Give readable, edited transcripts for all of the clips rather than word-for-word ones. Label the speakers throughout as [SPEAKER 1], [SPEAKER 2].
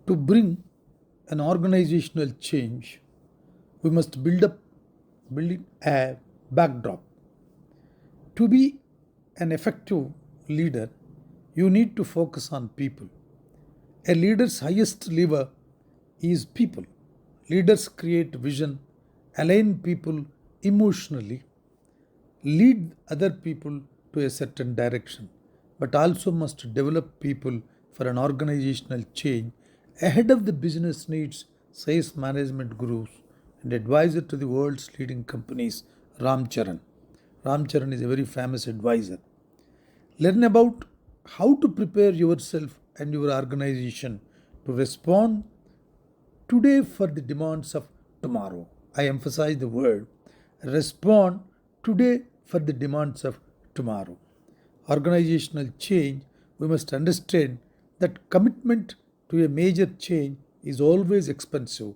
[SPEAKER 1] To bring an organizational change, we must build a backdrop. To be an effective leader, you need to focus on people. A leader's highest lever is people. Leaders create vision, align people emotionally, lead other people to a certain direction, but also must develop people for an organizational change ahead of the business needs, says management gurus and advisor to the world's leading companies, Ram Charan. Ram Charan is a very famous advisor. Learn about how to prepare yourself and your organization to respond today for the demands of tomorrow. I emphasize the word respond today for the demands of tomorrow. Organizational change, we must understand that commitment to a major change is always expensive,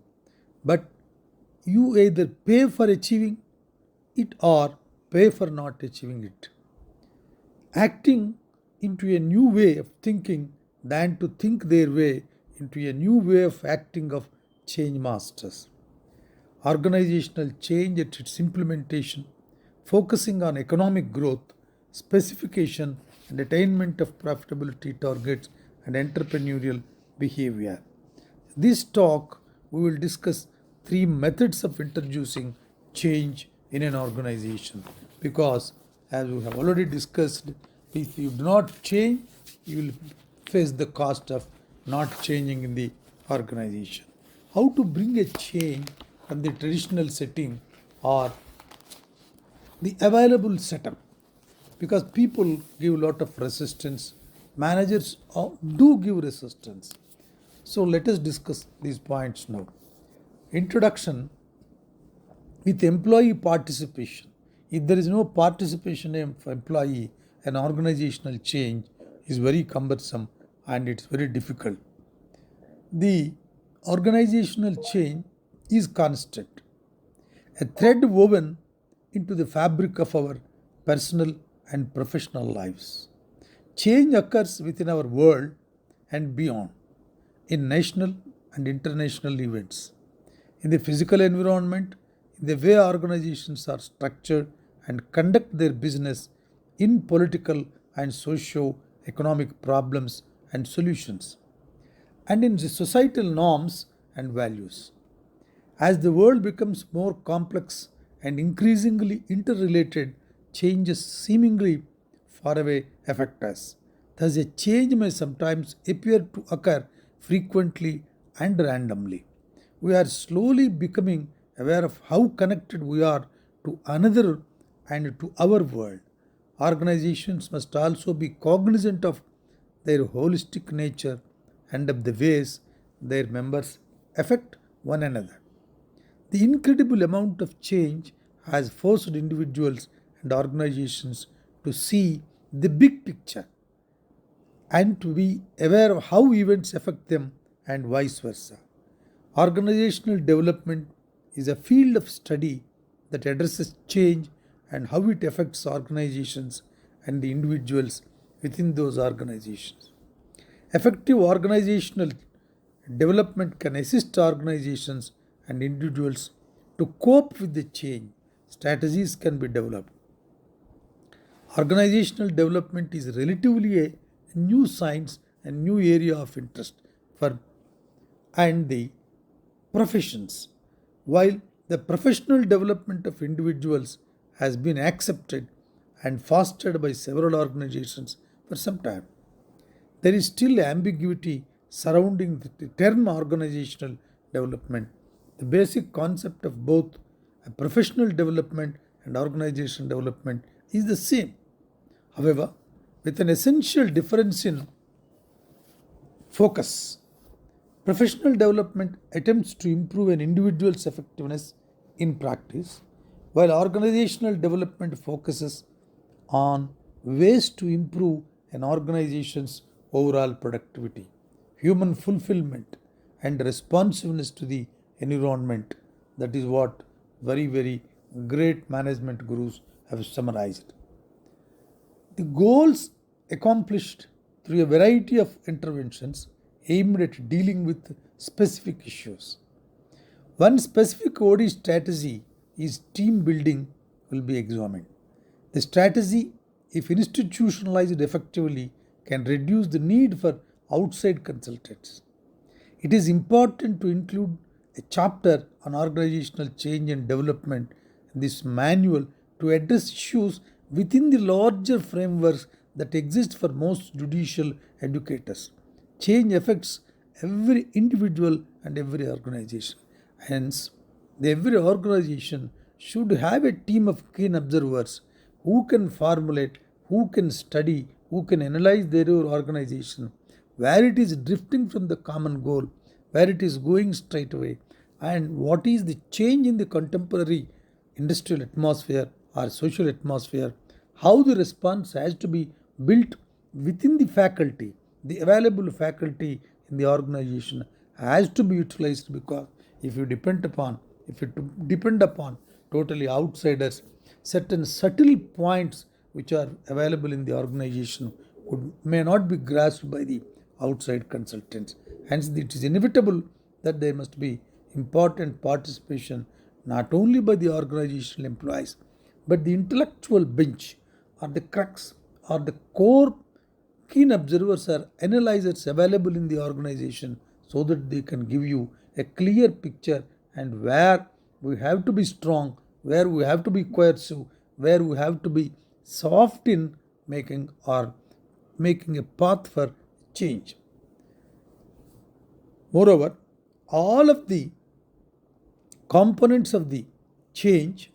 [SPEAKER 1] but you either pay for achieving it or pay for not achieving it. Acting into a new way of thinking than to think their way into a new way of acting of change masters. Organizational change at its implementation, focusing on economic growth, specification and attainment of profitability targets and entrepreneurial behavior. This talk we will discuss three methods of introducing change in an organization because as we have already discussed, if you do not change, you will face the cost of not changing in the organization. How to bring a change from the traditional setting or the available setup, because people give a lot of resistance, managers do give resistance. So let us discuss these points now. Introduction. With employee participation, if there is no participation of employee, an organizational change is very cumbersome and it's very difficult. The organizational change is constant, a thread woven into the fabric of our personal and professional lives. Change occurs within our world and beyond, in national and international events, in the physical environment, in the way organizations are structured and conduct their business, in political and socio-economic problems and solutions, and in the societal norms and values. As the world becomes more complex and increasingly interrelated, changes seemingly far away affect us. Thus, a change may sometimes appear to occur frequently and randomly. We are slowly becoming aware of how connected we are to another and to our world. Organizations must also be cognizant of their holistic nature and of the ways their members affect one another. The incredible amount of change has forced individuals and organizations to see the big picture and to be aware of how events affect them and vice versa. Organizational development is a field of study that addresses change and how it affects organizations and the individuals within those organizations. Effective organizational development can assist organizations and individuals to cope with the change. Strategies can be developed. Organizational development is relatively a new science and new area of interest for and the professions. While the professional development of individuals has been accepted and fostered by several organizations for some time, there is still ambiguity surrounding the term organizational development. The basic concept of both a professional development and organizational development is the same. However, with an essential difference in focus. Professional development attempts to improve an individual's effectiveness in practice, while organizational development focuses on ways to improve an organization's overall productivity, human fulfillment, and responsiveness to the environment. That is what very great management gurus have summarized. The goals accomplished through a variety of interventions aimed at dealing with specific issues. One specific OD strategy is team building will be examined. The strategy, if institutionalized effectively, can reduce the need for outside consultants. It is important to include a chapter on organizational change and development in this manual to address issues within the larger frameworks that exist for most judicial educators. Change affects every individual and every organization. Hence, every organization should have a team of keen observers who can formulate, who can study, who can analyze their organization, where it is drifting from the common goal, where it is going straight away, and what is the change in the contemporary industrial atmosphere or social atmosphere, how the response has to be built within the faculty, the available faculty in the organization has to be utilized, because if you depend upon totally outsiders, certain subtle points which are available in the organization may not be grasped by the outside consultants. Hence, it is inevitable that there must be important participation not only by the organizational employees but the intellectual bench or the crux or the core keen observers or analyzers available in the organization, so that they can give you a clear picture and where we have to be strong, where we have to be coercive, where we have to be soft in making a path for change. Moreover, all of the components of the change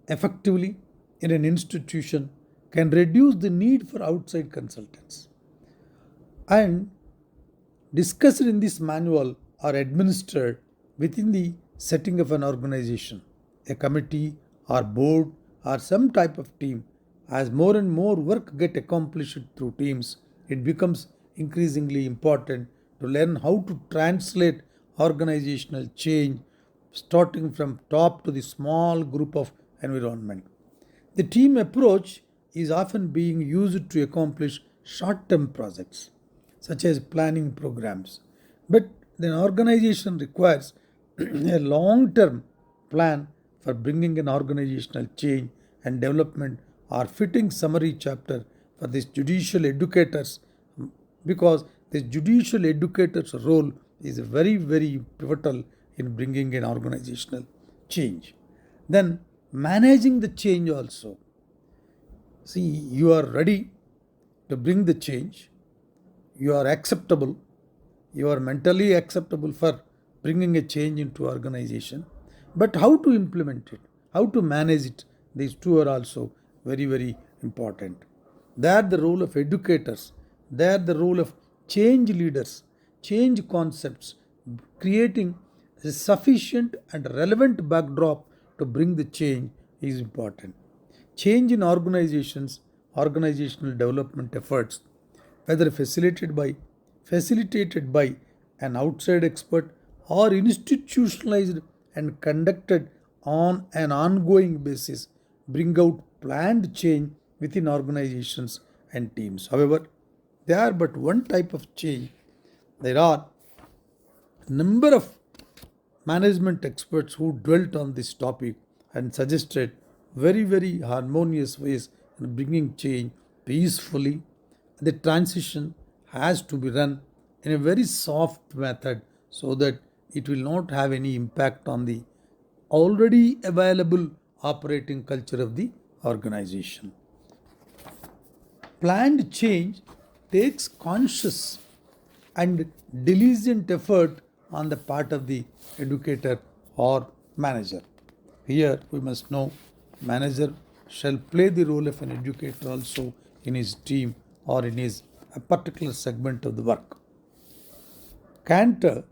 [SPEAKER 1] effectively in an institution can reduce the need for outside consultants, and discussed in this manual are administered within the setting of an organization, a committee or board or some type of team. As more and more work get accomplished through teams, it becomes increasingly important to learn how to translate organizational change starting from top to the small group of environment. The team approach is often being used to accomplish short term projects, such as planning programs. But the organization requires a long term plan for bringing an organizational change and development or fitting summary chapter for these judicial educators, because the judicial educator's role is very, very pivotal in bringing an organizational change. Then managing the change also. See, you are ready to bring the change, you are acceptable, you are mentally acceptable for bringing a change into organization, but how to implement it, how to manage it, these two are also very, very important. They are the role of educators, they are the role of change leaders, change concepts, creating a sufficient and relevant backdrop to bring the change is important. Change in organizations, organizational development efforts, whether facilitated by an outside expert or institutionalized and conducted on an ongoing basis, bring out planned change within organizations and teams. However, they are but one type of change. There are a number of management experts who dwelt on this topic and suggested very, very harmonious ways in bringing change peacefully. The transition has to be run in a very soft method so that it will not have any impact on the already available operating culture of the organization. Planned change takes conscious and diligent effort on the part of the educator or manager. Here we must know manager shall play the role of an educator also in his team or in his a particular segment of the work. Cantor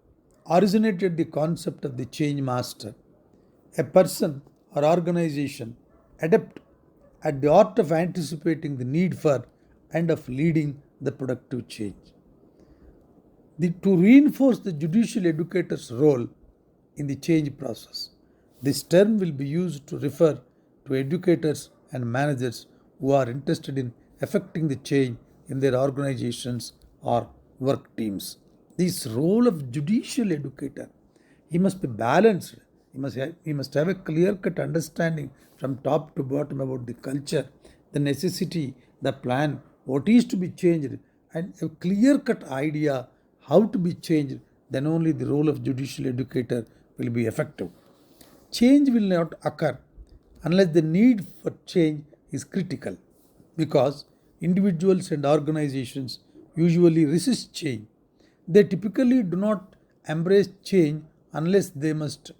[SPEAKER 1] originated the concept of the change master, a person or organization adept at the art of anticipating the need for and of leading the productive change. To reinforce the judicial educator's role in the change process, this term will be used to refer to educators and managers who are interested in effecting the change in their organizations or work teams. This role of judicial educator, he must be balanced. He must have a clear-cut understanding from top to bottom about the culture, the necessity, the plan, what is to be changed, and a clear-cut idea how to be changed. Then only the role of judicial educator will be effective. Change will not occur unless the need for change is critical, because individuals and organizations usually resist change. They typically do not embrace change unless they must.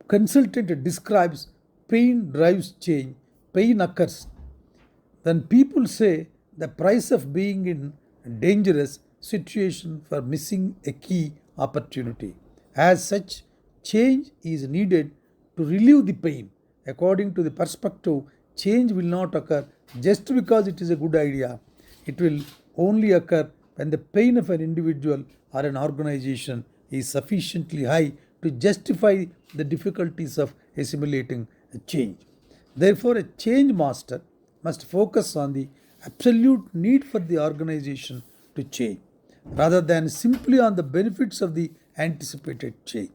[SPEAKER 1] Consultant describes pain drives change, pain occurs when people say the price of being in a dangerous situation for missing a key opportunity. As such, change is needed to relieve the pain. According to the perspective, change will not occur just because it is a good idea. It will only occur when the pain of an individual or an organization is sufficiently high to justify the difficulties of assimilating a change. Therefore, a change master must focus on the absolute need for the organization to change rather than simply on the benefits of the anticipated change.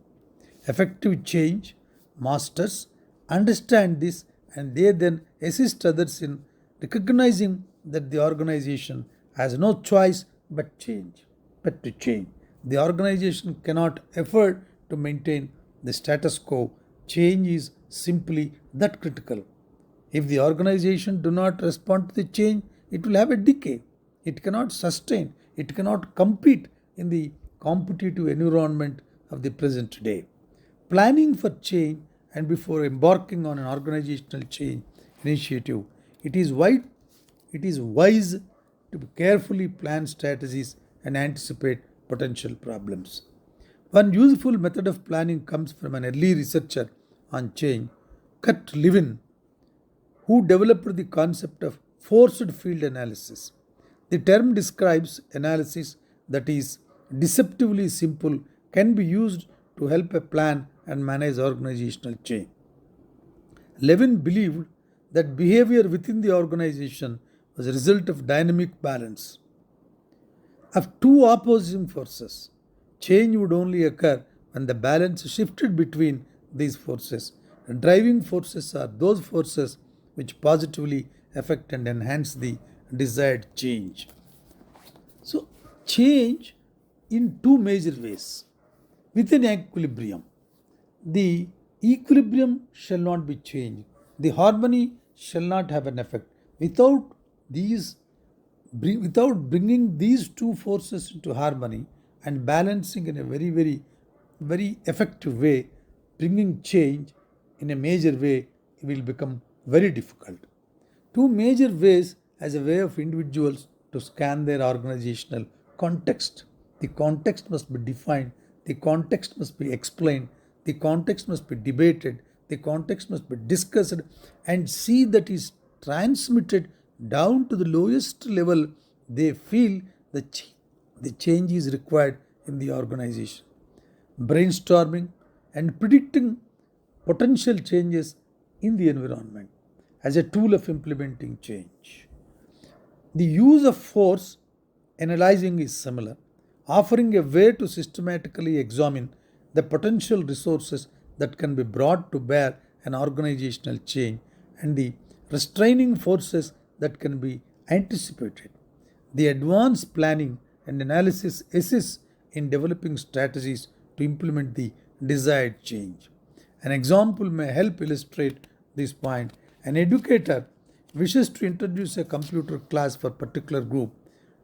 [SPEAKER 1] Effective change masters understand this, and they then assist others in recognizing that the organization has no choice but to change. The organization cannot afford to maintain the status quo. Change is simply that critical. If the organization do not respond to the change, it will have a decay. It cannot sustain, it cannot compete in the competitive environment of the present day. Planning for change and before embarking on an organizational change initiative, it is wise, it is wise to carefully plan strategies and anticipate potential problems. One useful method of planning comes from an early researcher on change, Kurt Lewin, who developed the concept of forced field analysis. The term describes analysis that is deceptively simple, can be used to help a plan and manage organizational change. Levin believed that behavior within the organization was a result of dynamic balance of two opposing forces. Change would only occur when the balance shifted between these forces. The driving forces are those forces which positively affect and enhance the desired change. So, change in two major ways. Within equilibrium, the equilibrium shall not be changed. The harmony shall not have an effect. These, Without bringing these two forces into harmony and balancing in a very effective way, bringing change in a major way will become very difficult. Two major ways as a way of individuals to scan their organizational context. The context must be defined, the context must be explained, the context must be debated, the context must be discussed, and see that is transmitted down to the lowest level. They feel the change is required in the organization. Brainstorming and predicting potential changes in the environment as a tool of implementing change. The use of force analyzing is similar, offering a way to systematically examine the potential resources that can be brought to bear an organizational change and the restraining forces that can be anticipated. The advanced planning and analysis assists in developing strategies to implement the desired change. An example may help illustrate this point. An educator wishes to introduce a computer class for a particular group.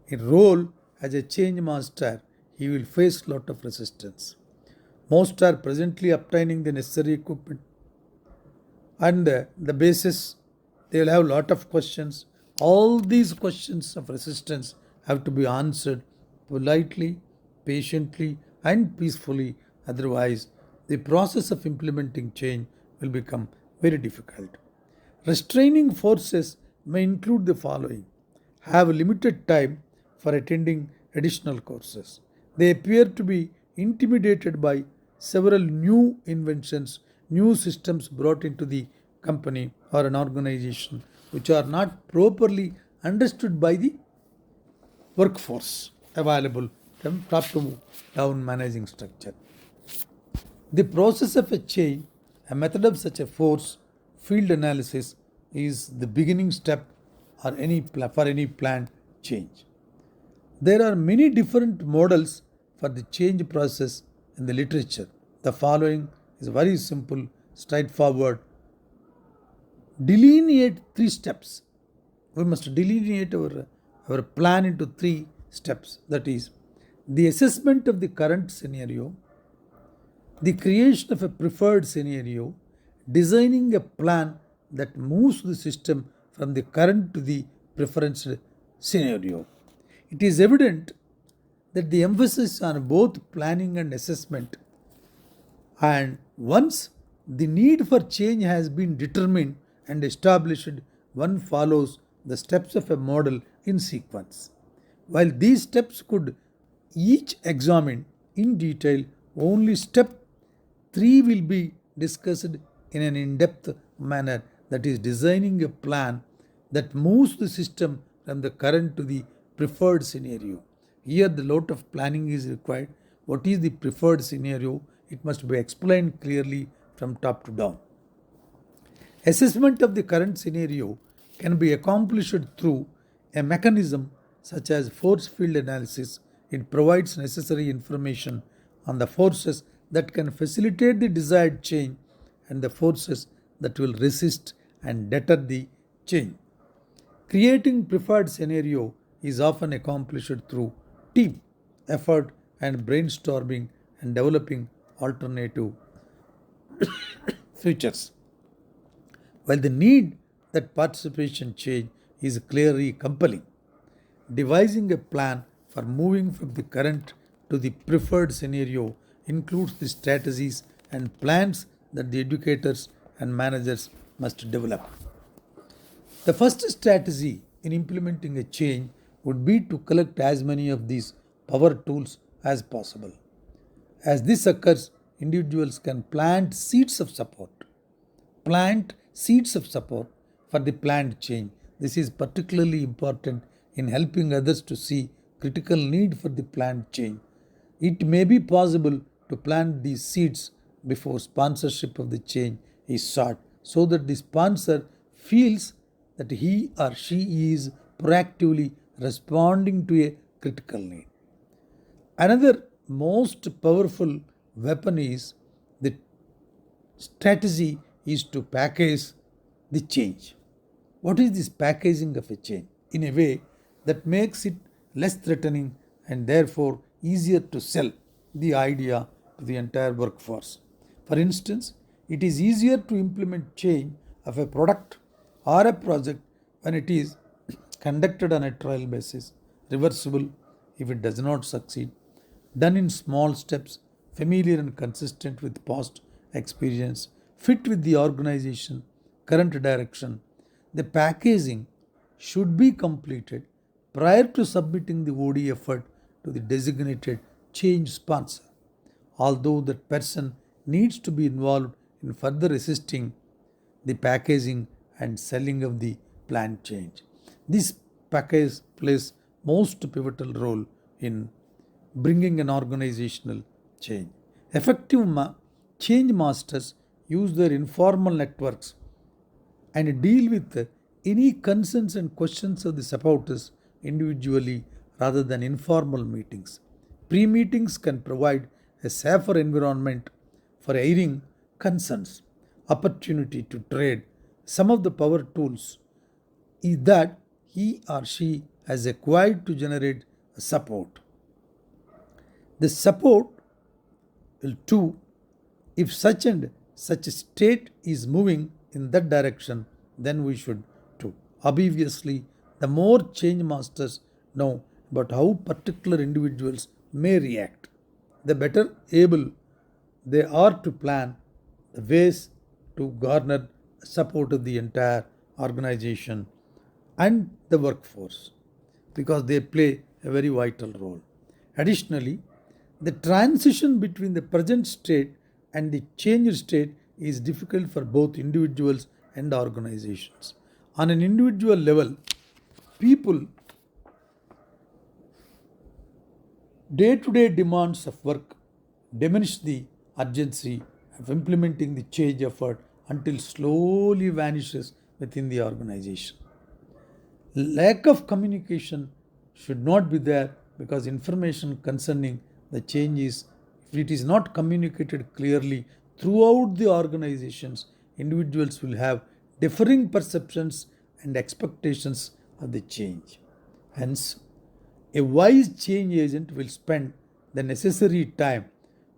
[SPEAKER 1] In role as a change master, he will face lot of resistance. Most are presently obtaining the necessary equipment, and the basis they will have lot of questions. All these questions of resistance have to be answered politely, patiently, and peacefully. Otherwise, the process of implementing change will become very difficult. Restraining forces may include the following: have limited time for attending additional courses. They appear to be intimidated by several new inventions, new systems brought into the company or an organization which are not properly understood by the workforce available from top to down managing structure. The process of a change, a method of such a force field analysis is the beginning step for any planned change. There are many different models for the change process in the literature. The following is very simple, straightforward. Delineate three steps. We must delineate our plan into three steps. That is, the assessment of the current scenario, the creation of a preferred scenario, designing a plan that moves the system from the current to the preference scenario. It is evident that the emphasis on both planning and assessment, and once the need for change has been determined and established, one follows the steps of a model in sequence. While these steps could each examine in detail, only step 3 will be discussed in an in depth manner, that is, designing a plan that moves the system from the current to the preferred scenario. Here, the lot of planning is required. What is the preferred scenario? It must be explained clearly from top to down. Assessment of the current scenario can be accomplished through a mechanism such as force field analysis. It provides necessary information on the forces that can facilitate the desired change and the forces that will resist and deter the change. Creating preferred scenario is often accomplished through team effort and brainstorming and developing alternative futures. While the need that participation change is clearly compelling, devising a plan for moving from the current to the preferred scenario includes the strategies and plans that the educators and managers must develop. The first strategy in implementing a change would be to collect as many of these power tools as possible. As this occurs, individuals can plant seeds of support for the planned change. This is particularly important in helping others to see critical need for the planned change. It may be possible to plant these seeds before sponsorship of the change is sought, so that the sponsor feels that he or she is proactively responding to a critical need. Another most powerful weapon is the strategy is to package the change. What is this packaging of a change? In a way that makes it less threatening and therefore easier to sell the idea to the entire workforce. For instance, it is easier to implement change of a product or a project when it is conducted on a trial basis, reversible if it does not succeed, done in small steps, familiar and consistent with past experience, fit with the organization, current direction. The packaging should be completed prior to submitting the OD effort to the designated change sponsor. Although that person needs to be involved in further assisting the packaging and selling of the planned change. This package plays most pivotal role in bringing an organizational change. Effective change masters use their informal networks and deal with any concerns and questions of the supporters individually rather than informal meetings. Pre meetings can provide a safer environment for airing concerns, opportunity to trade some of the power tools is that he or she has acquired to generate support. The support will too, if such and such a state is moving in that direction, then we should too. Obviously, the more change masters know about how particular individuals may react, the better able they are to plan the ways to garner support of the entire organization and the workforce, because they play a very vital role. Additionally, the transition between the present state and the changed state is difficult for both individuals and organizations. On an individual level, people Day to day demands of work diminish the urgency of implementing the change effort until slowly vanishes within the organization. Lack of communication should not be there because information concerning the change is, if it is not communicated clearly throughout the organizations, individuals will have differing perceptions and expectations of the change. Hence, a wise change agent will spend the necessary time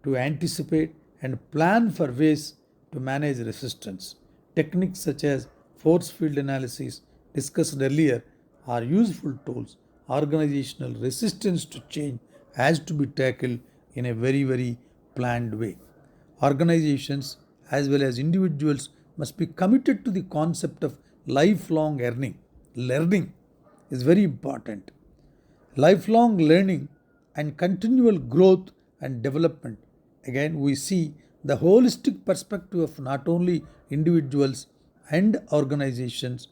[SPEAKER 1] to anticipate and plan for ways to manage resistance. Techniques such as force field analysis discussed earlier are useful tools. Organizational resistance to change has to be tackled in a very planned way. Organizations as well as individuals must be committed to the concept of lifelong learning. Learning is very important. Lifelong learning and continual growth and development. Again, we see the holistic perspective of not only individuals and organizations,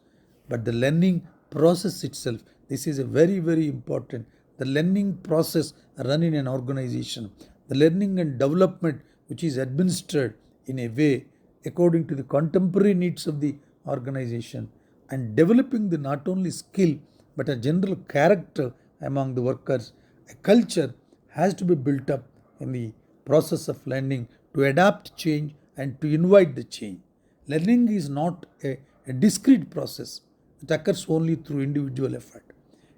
[SPEAKER 1] but the learning process itself. This is a very important. The learning process run in an organization, the learning and development which is administered in a way according to the contemporary needs of the organization, and developing the not only skill but a general character among the workers. A culture has to be built up in the process of learning to adapt change and to invite the change. Learning is not a discrete process, it occurs only through individual effort.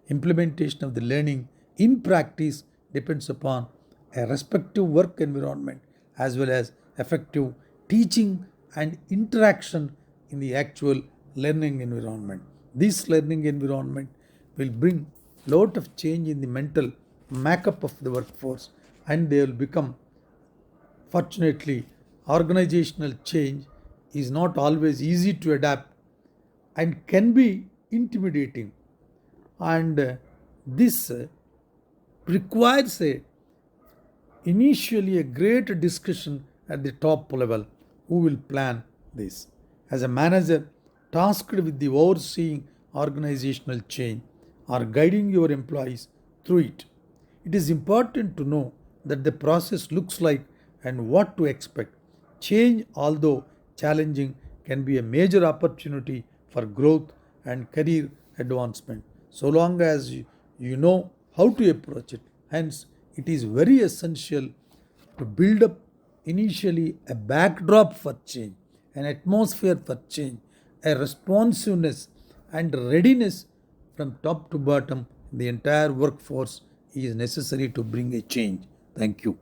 [SPEAKER 1] Implementation of the learning in practice depends upon a respective work environment as well as effective teaching and interaction in the actual learning environment. This learning environment will bring lot of change in the mental makeup of the workforce, and they will become, fortunately, organizational change is not always easy to adapt and can be intimidating, and this requires initially a great discussion at the top level who will plan this. As a manager tasked with the overseeing organizational change or guiding your employees through it, it is important to know that the process looks like and what to expect. Change, although challenging, can be a major opportunity for growth and career advancement so long as you know how to approach it. Hence, it is very essential to build up initially a backdrop for change, an atmosphere for change, a responsiveness and readiness from top to bottom. The entire workforce is necessary to bring a change. Thank you.